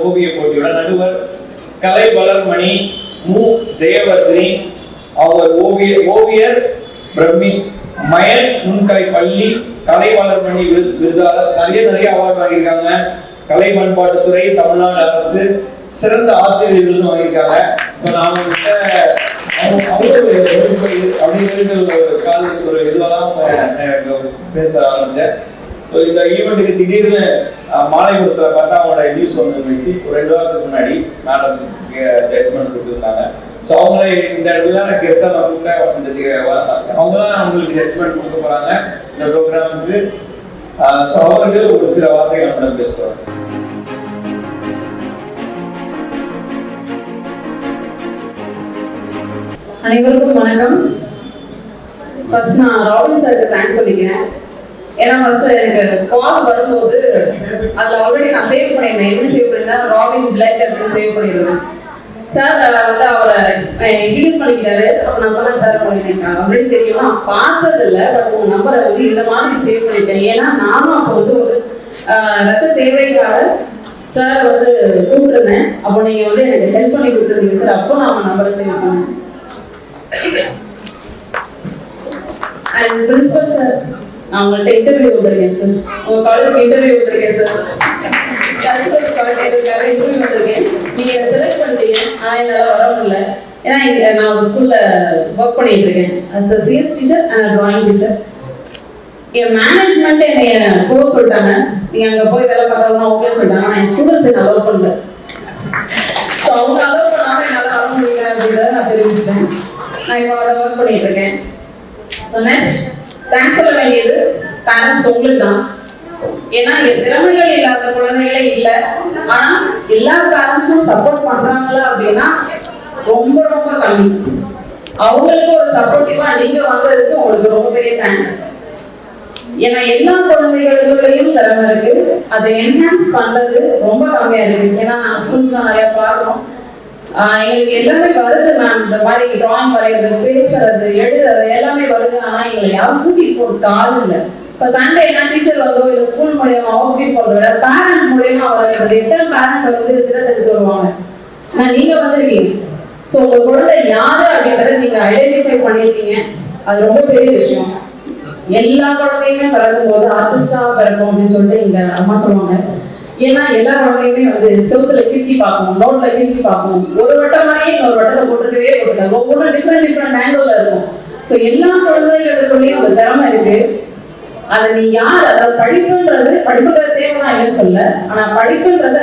ஓவிய போட்டியோட நடுவர் கலை வளர்மணி மு ஜெயவர்தினி. அவர் ஓவியர் பிரம்மி மயன் நுண்கலை பள்ளி கலை வளர்மணி விருதாளர். நிறைய அவார்டு வாங்கியிருக்காங்க. கலை பண்பாட்டுத்துறை, தமிழ்நாடு அரசு சிறந்த ஆசிரியர் விருதும் வாங்கியிருக்காங்க. ஒரு இதுவாக பேச ஆரம்பிச்சேன். இந்த ஈவெண்ட்டுக்கு திடீர்னு மாலை ஒரு சில பார்த்தா அவங்களோட நியூஸ் வந்துருந்துச்சு. ஒரு 2 வாரத்துக்கு முன்னாடி மேடம் ஜட்மெண்ட் கொடுத்துருந்தாங்க. ஸோ அவங்கள இந்த இடத்துல தான் கெஸ்டாக நான் கூப்பிட்டேன். அவங்க தான் அவங்களுக்கு ஜட்மெண்ட் கொடுக்க போறாங்க இந்த ப்ரோக்ராமுக்கு. ஸோ அவர்கள் ஒரு சில வார்த்தைகள் நம்மள பேசுவாங்க. அனைவருக்கும் வணக்கம். ஃபர்ஸ்ட் நான் ராபின் சாருக்கு தேங்க்ஸ் சொல்லிக்கிறேன். ஏன்னா ஃபர்ஸ்ட் எனக்கு கால் வரும்போது அதில் ஆல்ரெடி நான் சேவ் பண்ணியிருந்தேன். எப்படி சேவ் பண்ணியிருந்தேன்? ராபின் பிளாக் அப்படின்னு சேவ் பண்ணியிருந்தேன். சார் வந்து அவரை இன்ட்ரடியூஸ் பண்ணிக்கிட்டாரு. அப்போ நான் சொன்னேன், சார் எனக்கு ஆல்ரெடி தெரியும், நான் பார்த்தது இல்லை, பட் உங்கள் நம்பரை வந்து இந்த மாதிரி சேவ் பண்ணிட்டேன். ஏன்னா நானும் அப்போ வந்து ஒரு ரத்த தேவைக்காக சார் வந்து கூப்பிட்டுருந்தேன். அப்போ நீங்கள் வந்து எனக்கு ஹெல்ப் பண்ணி கொடுத்துருந்தீங்க சார். அப்போ நான் உங்கள் நம்பரை சேவ் பண்ணேன். அண்ட் பிரின்சிபல் சார், நான் உங்கள்கிட்ட இன்டர்வியூ வந்திருக்கேன் சார். உங்கள் காலேஜ்க்கு இன்டர்வியூ வந்திருக்கேன் சார். இன்டர்வியூ வந்திருக்கேன். நீங்கள் என்னை செலக்ட் பண்ணிட்டீங்க. ஆனால் என்னால் வர முடியல. ஏன்னா நான் ஒரு ஸ்கூலில் ஒர்க் பண்ணிட்டு இருக்கேன் as a CS teacher and drawing teacher. என் மேனேஜ்மெண்ட் என்னை போக சொல்லிட்டாங்க. நீங்கள் அங்கே போய் வேலை பார்க்கறதுனா ஓகேன்னு சொல்லிட்டாங்க. நான் என் ஸ்டூடெண்ட்ஸ் என்ன அலோவ் பண்ணல. ஸோ அவங்க அலோவ் பண்ணாமல் என்னால் வர முடியல அப்படின்றத நான் தெரிவிச்சிட்டேன். நான் இப்போ அதை ஒர்க் பண்ணிட்டு இருக்கேன். ஸோ நெக்ஸ்ட் தேங்க்ஸ் சொல்ல வேண்டியது பேரண்ட்ஸ் உங்களுக்கு தான். ஏன்னா திறமைகள் இல்லாத குழந்தைகளே இல்லை. ஆனால் எல்லா பேரண்ட்ஸும் சப்போர்ட் பண்றாங்களா அப்படின்னா ரொம்ப ரொம்ப கம்மி. அவங்களுக்கு ஒரு சப்போர்ட்டிவா நீங்க வந்ததுக்கு உங்களுக்கு ரொம்ப பெரிய தேங்க்ஸ். ஏன்னா எல்லா குழந்தைகளுக்குள்ளேயும் திறமை இருக்கு. அதை என்ஹான்ஸ் பண்றது ரொம்ப கம்மியா இருக்கு. ஏன்னா நாங்கள் ஸ்கூல்ஸ்லாம் நிறைய பார்க்குறோம். எங்களுக்கு எல்லாமே வருது மேம். இந்த மாதிரி டிராயிங் வரைகிறது, பேசுறது, எழுதுறது எல்லாமே வருது. ஆனால் எங்களை யாரும் கூட்டிட்டு போறதுக்கு ஆள் இல்லை. இப்போ சண்டே என்ன டீச்சர் வந்தோ இல்லை ஸ்கூல் மூலியமா கூட்டிட்டு போறதை விட பேரண்ட்ஸ் மூலியமா வருது. எத்தனை பேரண்ட் வந்து சிறந்த எடுத்து வருவாங்க. ஆனால் நீங்க வந்திருக்கீங்க. ஸோ உங்க குழந்தை யாரு அப்படின்றத நீங்க ஐடென்டிஃபை பண்ணிருக்கீங்க. அது ரொம்ப பெரிய விஷயம். எல்லா குழந்தையுமே பிறக்கும் போது ஆர்டிஸ்டா பிறக்கும் அப்படின்னு சொல்லிட்டு இங்க அம்மா சொல்லுவாங்க. ஏன்னா எல்லா குழந்தையுமே வந்து செவத்துல கிறுக்கி பார்க்கணும், நோட்ல கிறுக்கி பார்க்கணும். ஒரு வட்டம் மாதிரியே இன்னொரு வட்டத்தை போட்டுக்கவே போட்டுருக்காங்க. ஒவ்வொன்றும் டிஃப்ரெண்ட் ஆங்கிள் இருக்கும். ஸோ எல்லா குழந்தைகளுக்குள்ளேயும் ஒரு திறமை இருக்கு. அதை நீ யார், அதாவது படிப்புன்றது தேவைதான் இல்லைன்னு சொல்ல, ஆனா படிப்புன்றது